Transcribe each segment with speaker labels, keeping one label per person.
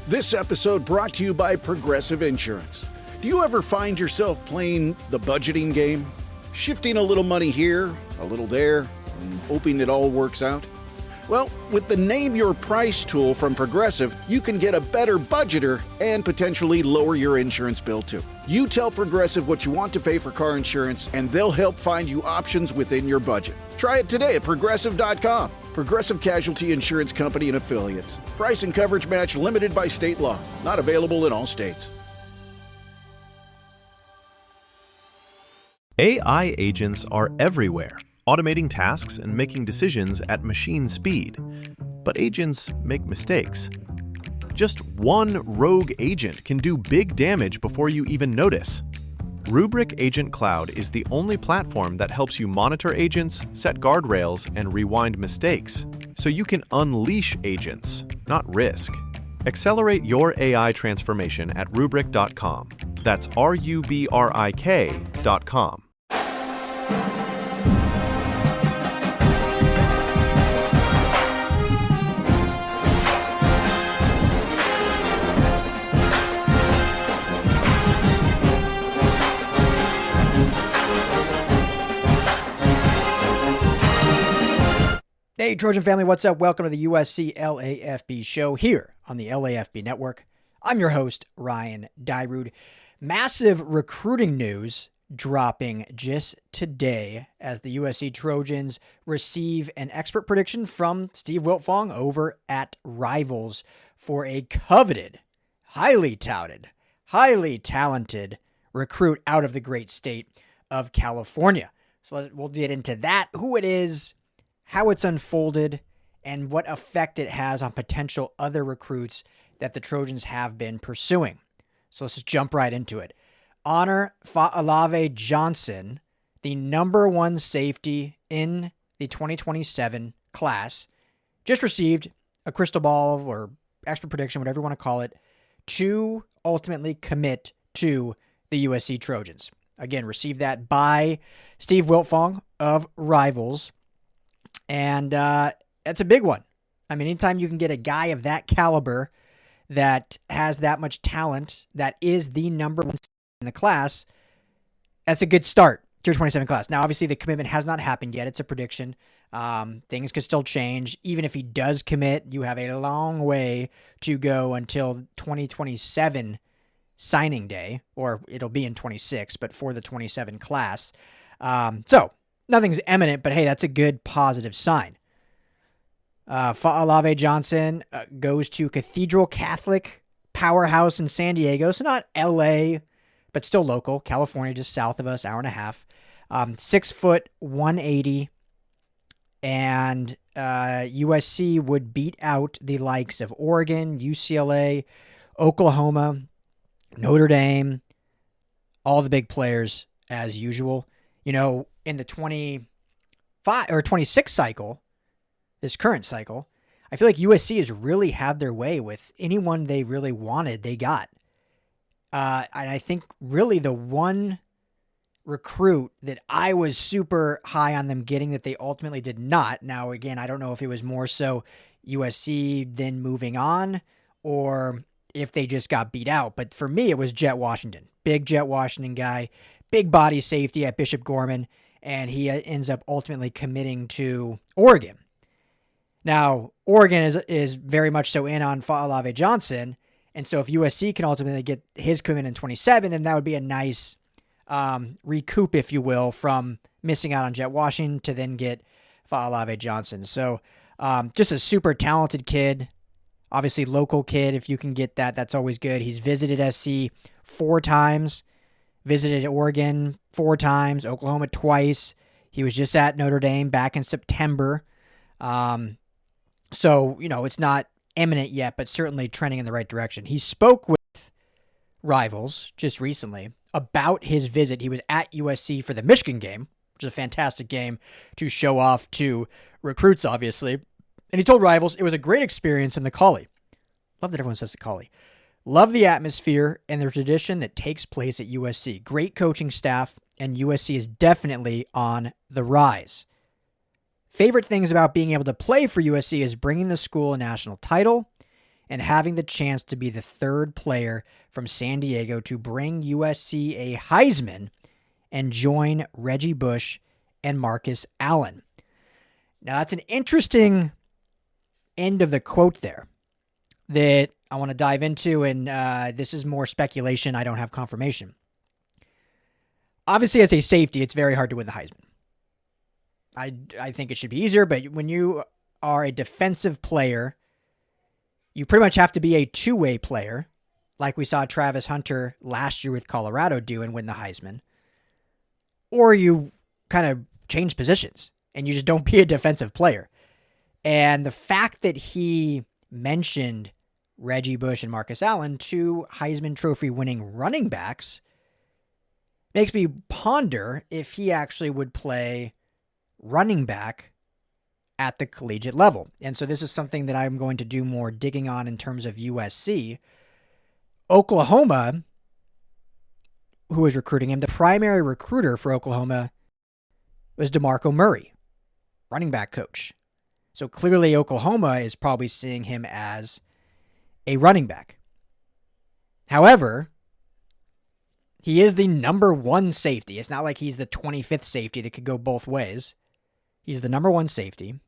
Speaker 1: This episode brought to you by Progressive Insurance. Do you ever find yourself playing the budgeting game? Shifting a little money here, a little there, and hoping it all works out? Well, with the Name Your Price tool from Progressive, you can get a better budgeter and potentially lower your insurance bill too. You tell Progressive what you want to pay for car insurance, and they'll help find you options within your budget. Try it today at Progressive.com. Progressive Casualty Insurance Company and Affiliates. Price and coverage match limited by state law. Not available in all states.
Speaker 2: AI agents are everywhere, automating tasks and making decisions at machine speed. But agents make mistakes. Just one rogue agent can do big damage before you even notice. Rubrik Agent Cloud is the only platform that helps you monitor agents, set guardrails, and rewind mistakes, so you can unleash agents, not risk. Accelerate your AI transformation at Rubrik.com. That's RUBRIK.com.
Speaker 3: Hey, Trojan family, what's up? Welcome to the USC LAFB show here on the LAFB network. I'm your host, Ryan Dyrud. Massive recruiting news dropping just today as the USC Trojans receive an expert prediction from Steve Wiltfong over at Rivals for a coveted, highly touted, highly talented recruit out of the great state of California. So we'll get into that, who it is, how it's unfolded, and what effect it has on potential other recruits that the Trojans have been pursuing. So let's just jump right into it. Honor Fa'alave Johnson, the number one safety in the 2027 class, just received a crystal ball or expert prediction, whatever you want to call it, to ultimately commit to the USC Trojans. Again, received that by Steve Wiltfong of Rivals. And that's a big one. I mean, anytime you can get a guy of that caliber that has that much talent, that is the number one in the class, that's a good start to your 27 class. Now, obviously, the commitment has not happened yet. It's a prediction. Things could still change. Even if he does commit, you have a long way to go until 2027 signing day, or it'll be in 26, but for the 27 class. So nothing's imminent, but hey, that's a good positive sign. Fa'alave Johnson goes to Cathedral Catholic Powerhouse in San Diego, so not LA, but still local, California, just south of us, hour and a half. 6 foot, 180, and USC would beat out the likes of Oregon, UCLA, Oklahoma, Notre Dame, all the big players as usual. You know, in the 25 or 26 cycle, this current cycle, I feel like USC has really had their way with anyone they really wanted, they got. And I think really the one recruit that I was super high on them getting that they ultimately did not. Now, again, I don't know if it was more so USC then moving on or if they just got beat out. But for me, it was Jet Washington. Big Jet Washington guy, big body safety at Bishop Gorman. And he ends up ultimately committing to Oregon. Now, Oregon is very much so in on Fa'alave Johnson, and so if USC can ultimately get his commitment in 27, then that would be a nice recoup, if you will, from missing out on Jet Washington to then get Fa'alave Johnson. So just a super talented kid, obviously local kid. If you can get that, that's always good. He's visited SC 4 times. Visited Oregon 4 times, Oklahoma twice. He was just at Notre Dame back in September. So, you know, it's not imminent yet, but certainly trending in the right direction. He spoke with Rivals just recently about his visit. He was at USC for the Michigan game, which is a fantastic game to show off to recruits, obviously. And he told Rivals it was a great experience in the Collie. Love that everyone says the Collie. Love the atmosphere and the tradition that takes place at USC. Great coaching staff, and USC is definitely on the rise. Favorite things about being able to play for USC is bringing the school a national title and having the chance to be the third player from San Diego to bring USC a Heisman and join Reggie Bush and Marcus Allen. Now, that's an interesting end of the quote there that I want to dive into, and this is more speculation. I don't have confirmation. Obviously, as a safety, it's very hard to win the Heisman. I think it should be easier, but when you are a defensive player, you pretty much have to be a two-way player, like we saw Travis Hunter last year with Colorado do and win the Heisman, or you kind of change positions and you just don't be a defensive player. And the fact that he mentioned Reggie Bush and Marcus Allen, two Heisman Trophy winning running backs, makes me ponder if he actually would play running back at the collegiate level. And so this is something that I'm going to do more digging on in terms of USC. Oklahoma, who was recruiting him, the primary recruiter for Oklahoma was DeMarco Murray, running back coach. So clearly Oklahoma is probably seeing him as a running back. However, he is the number one safety. It's not like he's the 25th safety that could go both ways. He's the number one safety.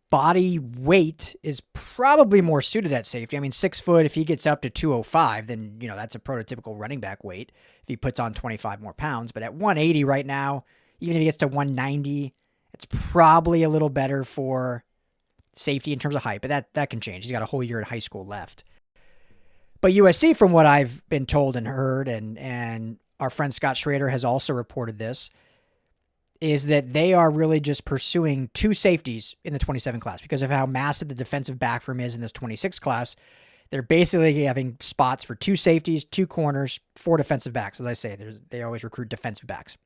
Speaker 3: Body weight is probably more suited at safety. I mean, 6 foot, if he gets up to 205, then, that's a prototypical running back weight if he puts on 25 more pounds. But at 180 right now, even if he gets to 190, it's probably a little better for safety in terms of height, but that can change. He's got a whole year in high school left. But USC, from what I've been told and heard, and our friend Scott Schrader has also reported this, is that they are really just pursuing two safeties in the 27 class because of how massive the defensive back room is in this 26 class. They're basically having spots for two safeties, two corners, 4 defensive backs. As I say, they always recruit defensive backs.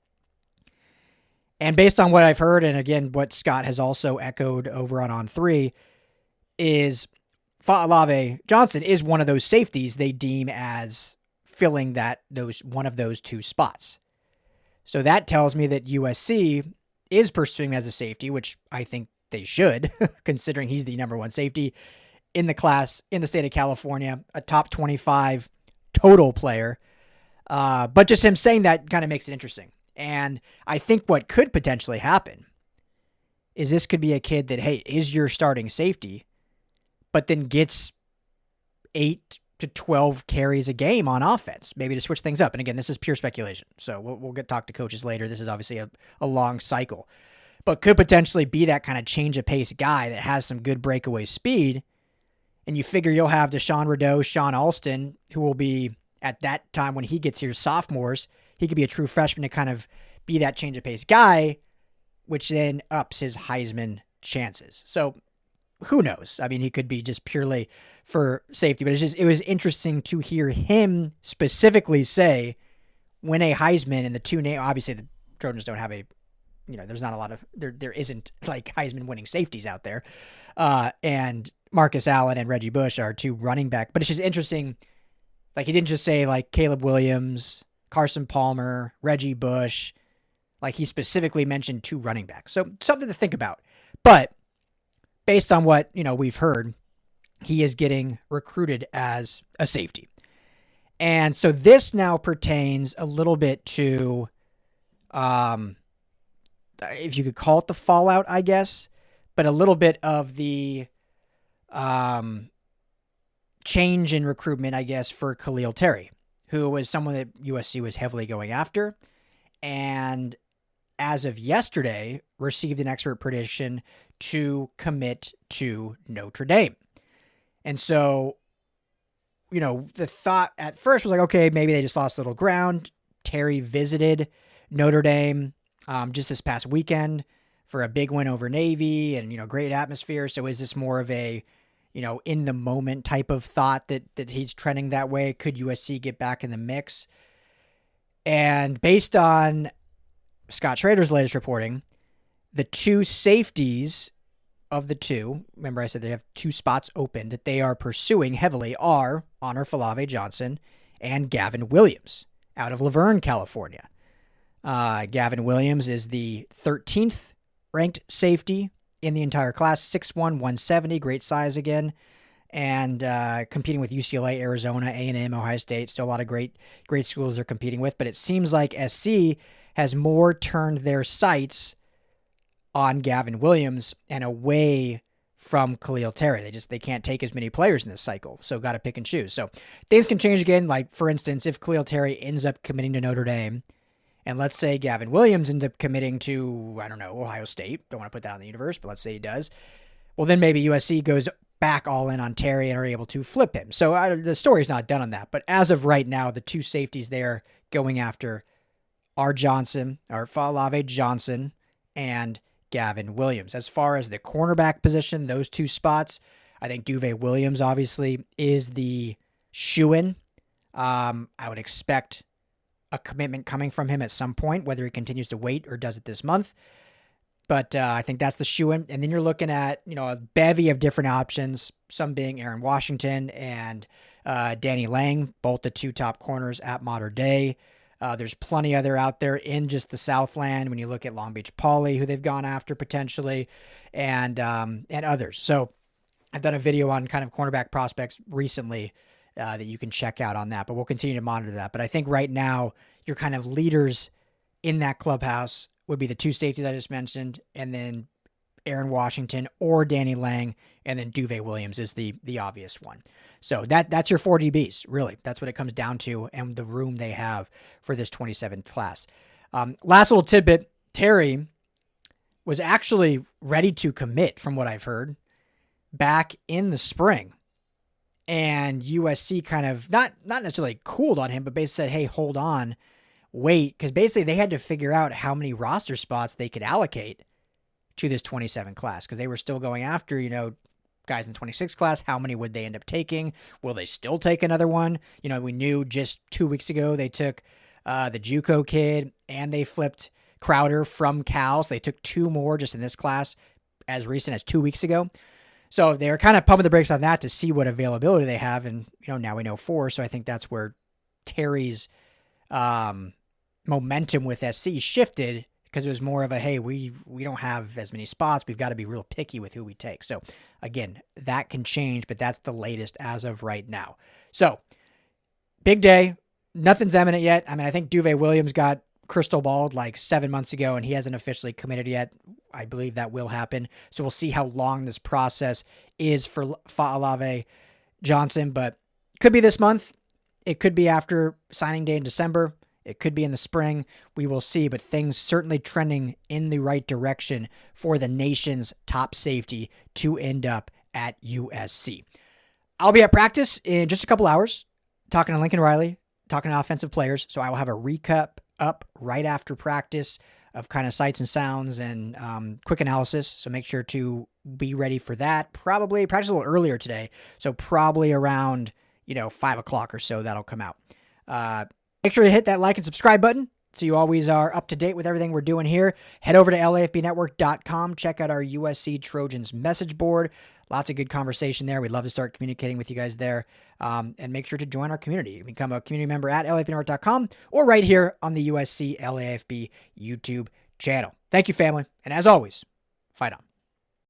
Speaker 3: And based on what I've heard, and again, what Scott has also echoed over on On3, is Fa'alave Johnson is one of those safeties they deem as filling one of those two spots. So that tells me that USC is pursuing him as a safety, which I think they should, considering he's the number one safety in the class in the state of California, a top 25 total player. But just him saying that kind of makes it interesting. And I think what could potentially happen is this could be a kid that, hey, is your starting safety, but then gets 8 to 12 carries a game on offense, maybe to switch things up. And again, this is pure speculation. So we'll talk to coaches later. This is obviously a long cycle, but could potentially be that kind of change of pace guy that has some good breakaway speed. And you figure you'll have Deshaun Rideau, Sean Alston, who will be at that time when he gets here, sophomores. He could be a true freshman to kind of be that change of pace guy, which then ups his Heisman chances. So who knows? I mean, he could be just purely for safety, but it was interesting to hear him specifically say when a Heisman and the two name, obviously the Trojans don't have there's not a lot of, there isn't like Heisman winning safeties out there. And Marcus Allen and Reggie Bush are two running back, but it's just interesting. Like he didn't just say like Caleb Williams, Carson Palmer, Reggie Bush. Like he specifically mentioned two running backs. So something to think about. But based on what, we've heard, he is getting recruited as a safety. And so this now pertains a little bit to, if you could call it the fallout, I guess, but a little bit of the change in recruitment, I guess, for Khalil Terry, who was someone that USC was heavily going after. And as of yesterday, received an expert prediction to commit to Notre Dame. And so, the thought at first was like, okay, maybe they just lost a little ground. Terry visited Notre Dame just this past weekend for a big win over Navy and, great atmosphere. So is this more of a, in the moment type of thought that he's trending that way? Could USC get back in the mix? And based on Scott Schrader's latest reporting, the two safeties of the two, remember I said they have 2 spots open that they are pursuing heavily, are Honor Fa'alave Johnson and Gavin Williams out of Laverne, California. Gavin Williams is the 13th ranked safety in the entire class, 6'1", 170, great size again. and competing with UCLA, Arizona, A&M, Ohio State. Still a lot of great schools they're competing with. But it seems like SC has more turned their sights on Gavin Williams and away from Khalil Terry. They can't take as many players in this cycle, so got to pick and choose. So things can change again. Like, for instance, if Khalil Terry ends up committing to Notre Dame, and let's say Gavin Williams ends up committing to, I don't know, Ohio State. Don't want to put that on the universe, but let's say he does. Well, then maybe USC goes back all in on Terry and are able to flip him. So the story's not done on that. But as of right now, the two safeties there going after are Fa'alave Johnson and Gavin Williams. As far as the cornerback position, those two spots, I think Duve Williams obviously is the shoo-in. I would expect a commitment coming from him at some point, whether he continues to wait or does it this month. But I think that's the shoo-in. And then you're looking at, a bevy of different options, some being Aaron Washington and Danny Lang, both the two top corners at modern day. There's plenty other out there in just the Southland when you look at Long Beach Poly, who they've gone after potentially, and others. So I've done a video on kind of cornerback prospects recently that you can check out on that, but we'll continue to monitor that. But I think right now your kind of leaders in that clubhouse would be the two safeties I just mentioned, and then Aaron Washington or Danny Lang, and then Duve Williams is the obvious one. So that's your 4 DBs, really. That's what it comes down to, and the room they have for this 27 class. Last little tidbit, Terry was actually ready to commit, from what I've heard, back in the spring. And USC kind of, not necessarily cooled on him, but basically said, hey, hold on, wait, because basically they had to figure out how many roster spots they could allocate to this 27 class, because they were still going after, guys in the 26 class. How many would they end up taking? Will they still take another one? We knew just 2 weeks ago they took the JUCO kid, and they flipped Crowder from Cal. So they took 2 more just in this class as recent as 2 weeks ago. So they were kind of pumping the brakes on that to see what availability they have. And, now we know 4. So I think that's where Terry's momentum with SC shifted, because it was more of a, hey, we don't have as many spots. We've got to be real picky with who we take. So again, that can change, but that's the latest as of right now. So big day. Nothing's imminent yet. I mean, I think Duve Williams got crystal balled like 7 months ago, and he hasn't officially committed yet. I believe that will happen. So we'll see how long this process is for Fa'alave Johnson, but could be this month. It could be after signing day in December. It could be in the spring. We will see, but things certainly trending in the right direction for the nation's top safety to end up at USC. I'll be at practice in just a couple hours, talking to Lincoln Riley, talking to offensive players. So I will have a recap up right after practice of kind of sights and sounds and quick analysis. So make sure to be ready for that. Probably practice a little earlier today. So probably around, 5 o'clock or so that'll come out. Make sure to hit that like and subscribe button so you always are up to date with everything we're doing here. Head over to LAFBnetwork.com. Check out our USC Trojans message board. Lots of good conversation there. We'd love to start communicating with you guys there. And make sure to join our community. You can become a community member at LAFBnetwork.com or right here on the USC LAFB YouTube channel. Thank you, family. And as always, fight on.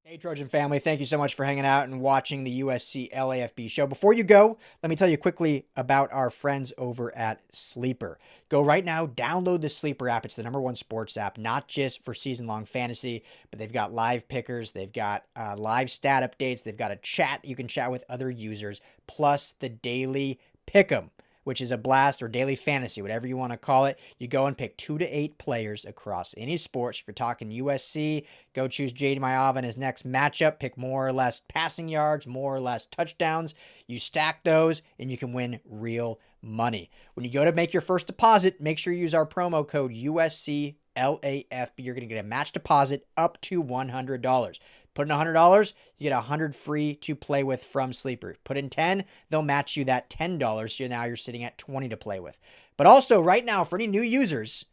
Speaker 3: Hey, Trojan family, thank you so much for hanging out and watching the USC LAFB show. Before you go, let me tell you quickly about our friends over at Sleeper. Go right now, download the Sleeper app. It's the #1 sports app, not just for season-long fantasy, but they've got live pickers, they've got live stat updates, they've got a chat you can chat with other users, plus the daily pick'em, which is a blast, or daily fantasy, whatever you want to call it. You go and pick 2 to 8 players across any sports. If you're talking USC, go choose J.D. Maiava in his next matchup. Pick more or less passing yards, more or less touchdowns. You stack those, and you can win real money. When you go to make your first deposit, make sure you use our promo code USCLAFB. You're going to get a match deposit up to $100. Put in $100, you get $100 free to play with from Sleeper. Put in $10, they'll match you that $10, so now you're sitting at $20 to play with. But also, right now, for any new users,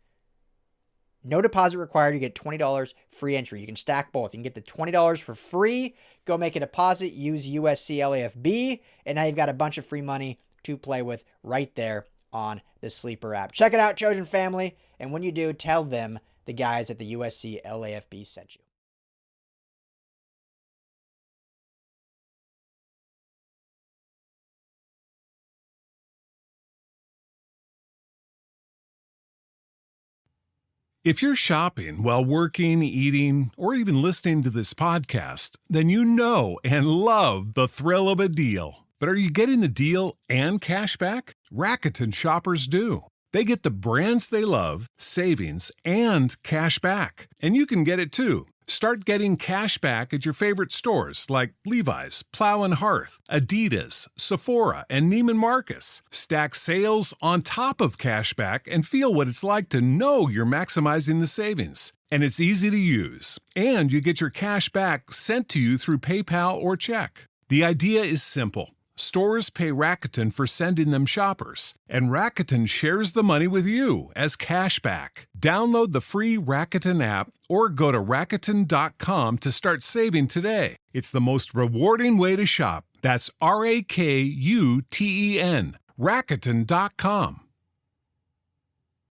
Speaker 3: no deposit required. You get $20 free entry. You can stack both. You can get the $20 for free. Go make a deposit. Use USC LAFB, and now you've got a bunch of free money to play with right there on the Sleeper app. Check it out, Trojan family, and when you do, tell them the guys at the USC LAFB sent you.
Speaker 4: If you're shopping while working, eating, or even listening to this podcast, then you know and love the thrill of a deal. But are you getting the deal and cash back? Rakuten shoppers do. They get the brands they love, savings, and cash back. And you can get it too. Start getting cash back at your favorite stores like Levi's, Plow and Hearth, Adidas, Sephora, and Neiman Marcus. Stack sales on top of cash back and feel what it's like to know you're maximizing the savings. And it's easy to use. And you get your cash back sent to you through PayPal or check. The idea is simple. Stores pay Rakuten for sending them shoppers, and Rakuten shares the money with you as cash back. Download the free Rakuten app or go to Rakuten.com to start saving today. It's the most rewarding way to shop. That's Rakuten. Rakuten.com.